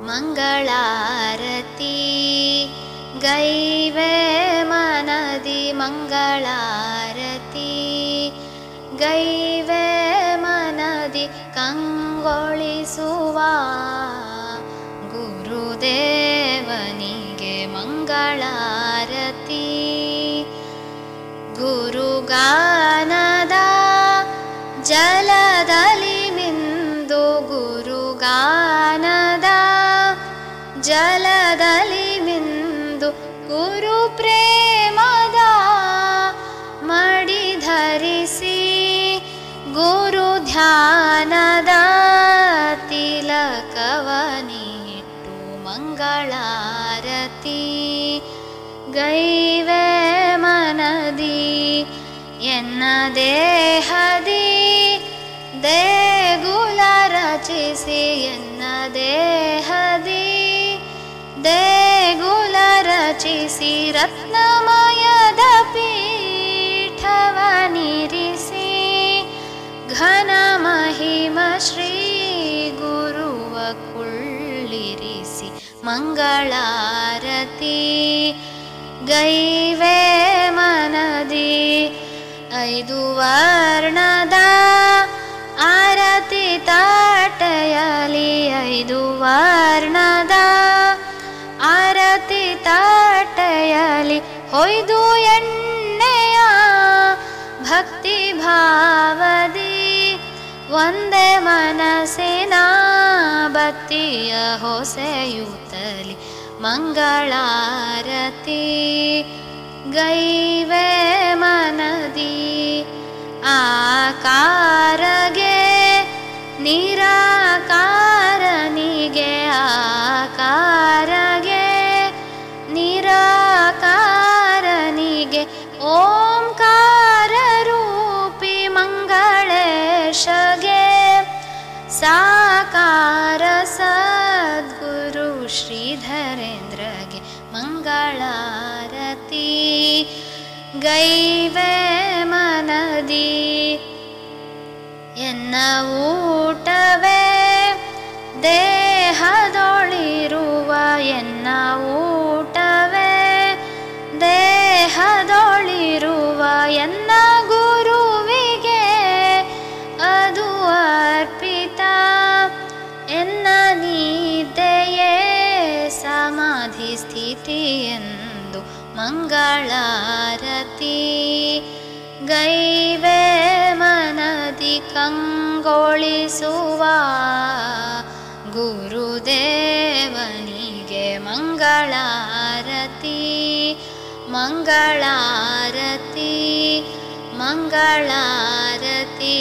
ಮಂಗಳಾರತಿ ಗೈವೆ ಮನದಿ ಮಂಗಳಾರತಿ ಗೈವೆ ಮನದಿ ಕಂಗೊಳಿಸುವ ಗುರುದೇವನಿಗೆ ಮಂಗಳಾರತಿ ಗುರುಗಾನದ ಜಲದಲ್ಲಿ ಮಿಂದು ಗುರುಗಾನದ ಜಲದಲ್ಲಿ ಮಿಂದು ಗುರು ಪ್ರೇಮದ ಮಡಿ ಧರಿಸಿ ಗುರು ಧ್ಯಾನದ ತಿಲಕವನಿಟ್ಟು ಮಂಗಳಾರತಿ ಗೈವೆ ಮನದಿ ಎನ್ನ ದೇಹದಿ ದೇಗುಲ ರಚಿಸಿ ಎನ್ನ ದೇಹದಿ ದೇಗುಲ ರಚಿಸಿ ರತ್ನಮಯದ ಪೀಠವನಿರಿಸಿ ಘನ ಮಹಿಮ ಶ್ರೀ ಗುರುವ ಕುಳ್ಳಿರಿಸಿ ಮಂಗಳಾರತಿ ಗೈವೆ ಮನದಿ 5 ವರ್ಣದ ಆರತಿ ತಾಟೆಯಲಿ 5 ವರ್ಣದ ಆರತಿ ತಾಟೆಯಲಿ ಹೊಯ್ದು ಎಣ್ಣೆಯ ಭಕ್ತಿ ಭಾವದಿ ಒಂದೇ ಮನಸ್ಸಿನ ಬತ್ತಿಯ ಹೊಸೆಯುತ್ತಲಿ ಮಂಗಳಾರತಿ ಗೈವೆ ಮನದಿ ಆಕಾರಗೆ ನಿರಾಕಾರನಿಗೆ ಆಕಾರಗೆ ನಿರಾಕಾರನಿಗೆ ಓಂಕಾರ ರೂಪಿ ಮಂಗಳೇಶಗೆ ಸಾಕಾರ ಸದ್ಗುರು ಶ್ರೀಧರೇಂದ್ರಗೆ ಮಂಗಳಾರತಿ ಗೈವೆ ಮನದಿ ಎನ್ನ ಊಟವೇ ದೇಹದೊಳಿರುವ ಎನ್ನ ಊಟವೇ ದೇಹದೊಳಿರುವ ಎನ್ನ ಗುರುವಿಗೆ ಅದು ಅರ್ಪಿತ ಎನ್ನ ನಿದ್ದೆಯೇ ಸಮಾಧಿ ಸ್ಥಿತಿಯೆಂದು ಮಂಗಳಾರತಿ ಗೈವೆ ಮನದಿ ಕಂಗೊಳಿಸುವ ಗುರುದೇವನಿಗೆ ಮಂಗಳಾರತಿ ಮಂಗಳಾರತಿ ಮಂಗಳಾರತಿ.